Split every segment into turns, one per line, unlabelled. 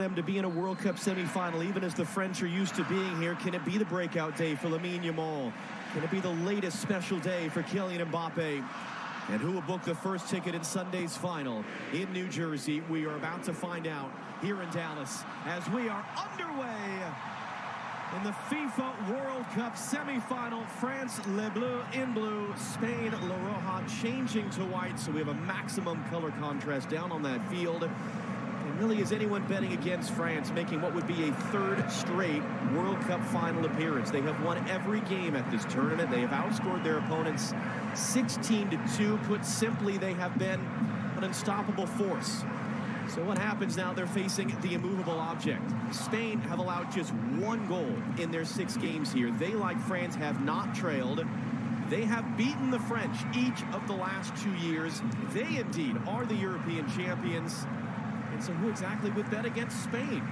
them to be in a World Cup semi-final, even as the French are used to being here. Can it be the breakout day for Lamine Yamal? Can it be the latest special day for Kylian Mbappe? And who will book the first ticket in Sunday's final in New Jersey? We are about to find out here in Dallas as we are underway in the FIFA World Cup semi-final. France, Les Bleus in blue, Spain, La Roja changing to white, so we have a maximum color contrast down on that field. And really, is anyone betting against France, making what would be a third straight World Cup final appearance? They have won every game at this tournament. They have outscored their opponents 16-2. Put simply, they have been an unstoppable force. So what happens now? They're facing the immovable object. Spain have allowed just one goal in their 6 games here. They, like France, have not trailed. They have beaten the French each of the last 2 years. They indeed are the European champions. And so who exactly would bet against Spain?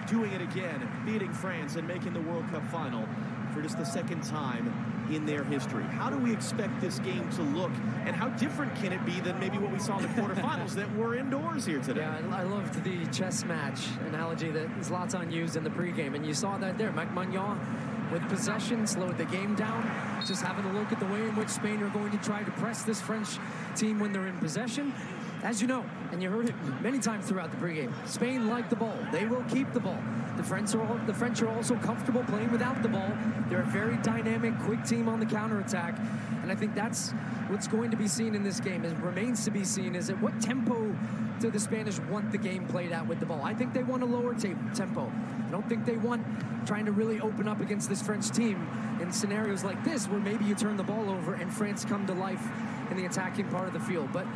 Doing it again, beating France and making the World Cup final for just the second time in their history. How do we expect this game to look, and how different can it be than maybe what we saw in the quarterfinals that were indoors here today?
Yeah, I loved the chess match analogy that Zlatan used in the pregame, and you saw that there. Mike Magnan with possession slowed the game down, just having a look at the way in which Spain are going to try to press this French team when they're in possession. As you know, and you heard it many times throughout the pregame, Spain like the ball. They will keep the ball. The French are also comfortable playing without the ball. They're a very dynamic, quick team on the counterattack. And I think that's what's going to be seen in this game. It remains to be seen is at what tempo do the Spanish want the game played at with the ball. I think they want a lower tempo. I don't think they want trying to really open up against this French team in scenarios like this where maybe you turn the ball over and France come to life in the attacking part of the field. But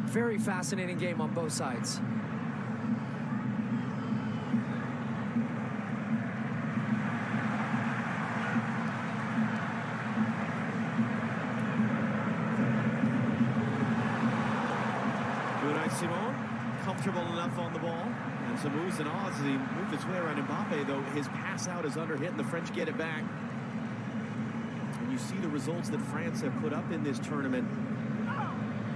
very fascinating game on both sides.
Simon, comfortable enough on the ball, and some moves and odds as he moved his way around Mbappe, though his pass out is under hit and the French get it back. And you see the results that France have put up in this tournament.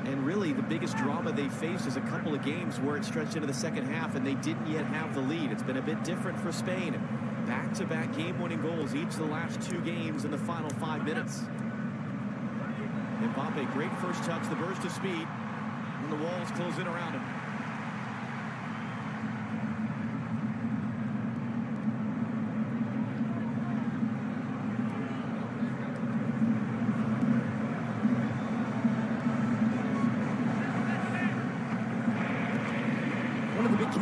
And really, the biggest drama they faced is a couple of games where it stretched into the second half and they didn't yet have the lead. It's been a bit different for Spain. Back-to-back game-winning goals each of the last 2 games in the final 5 minutes. Mbappe, great first touch, the burst of speed, and the walls close in around him.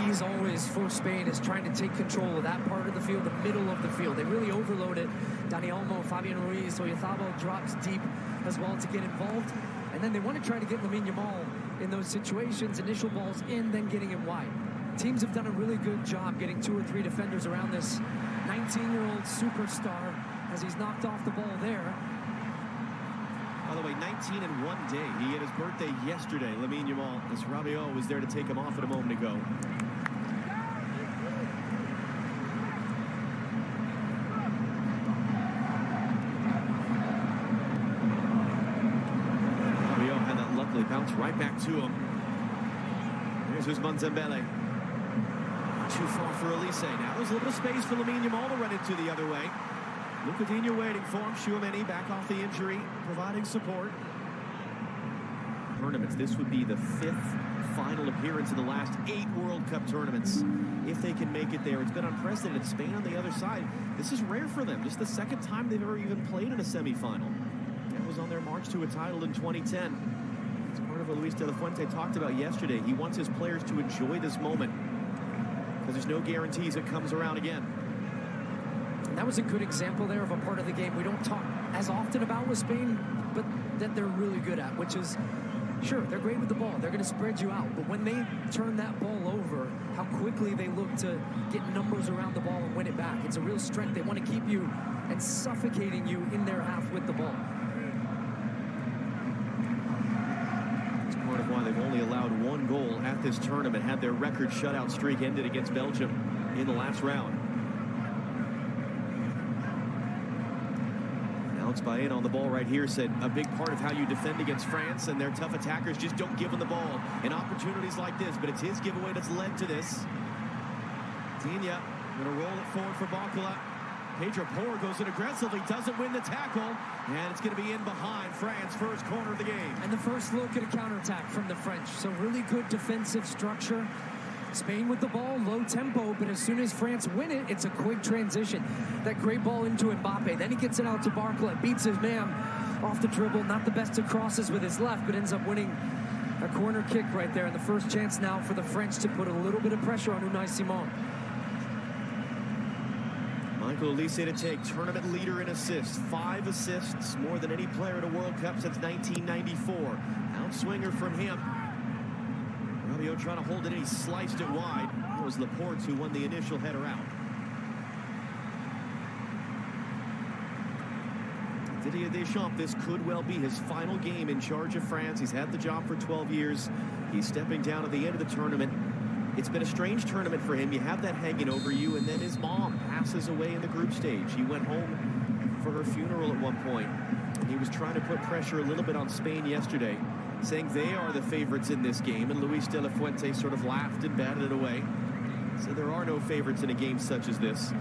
Keys always for Spain is trying to take control of that part of the field, the middle of the field. They really overload it. Dani Olmo, Fabian Ruiz, Oyarzábal drops deep as well to get involved. And then they want to try to get Lamine Yamal in those situations, initial balls in, then getting him wide. Teams have done a really good job getting 2 or 3 defenders around this 19-year-old superstar as he's knocked off the ball there.
By the way, 19 in 1 day. He had his birthday yesterday, Lamine Yamal, as Rabiot was there to take him off at a moment ago. Rabiot had that luckily bounce right back to him. Here's Ousmane Dembele. Too far for Elise. Now there's a little space for Lamine Yamal to run into the other way. Lucadinho waiting for him. Tchouaméni back off the injury, providing support. Tournaments. This would be the 5th final appearance in the last 8 World Cup tournaments. If they can make it there, it's been unprecedented. Spain on the other side. This is rare for them. Just the 2nd time they've ever even played in a semifinal. That was on their march to a title in 2010. It's part of what Luis de la Fuente talked about yesterday. He wants his players to enjoy this moment because there's no guarantees it comes around again.
That was a good example there of a part of the game we don't talk as often about with Spain, but that they're really good at, which is, sure, they're great with the ball. They're going to spread you out. But when they turn that ball over, how quickly they look to get numbers around the ball and win it back. It's a real strength. They want to keep you and suffocating you in their half with the ball.
It's part of why they've only allowed 1 goal at this tournament. Had their record shutout streak ended against Belgium in the last round. Alex Baena on the ball right here said a big part of how you defend against France and their tough attackers just don't give them the ball in opportunities like this, but it's his giveaway that's led to this. Digne going to roll it forward for Barcola. Pedro Porro goes in aggressively, doesn't win the tackle, and it's going to be in behind France, first corner of the game.
And the first look at a counterattack from the French. So really good defensive structure. Spain with the ball, low tempo, but as soon as France win it, it's a quick transition. That great ball into Mbappe. Then he gets it out to Barcola, beats his man off the dribble. Not the best of crosses with his left, but ends up winning a corner kick right there. And the first chance now for the French to put a little bit of pressure on Unai Simon.
Michael Olise to take tournament leader in assists. 5 assists, more than any player at a World Cup since 1994. Outswinger from him. Rabiot trying to hold it in, he sliced it wide. It was Laporte who won the initial header out. Didier Deschamps, this could well be his final game in charge of France. He's had the job for 12 years. He's stepping down at the end of the tournament. It's been a strange tournament for him. You have that hanging over you, and then his mom passes away in the group stage. He went home for her funeral at one point, and he was trying to put pressure a little bit on Spain yesterday, saying they are the favorites in this game, and Luis de la Fuente sort of laughed and batted it away. So there are no favorites in a game such as this.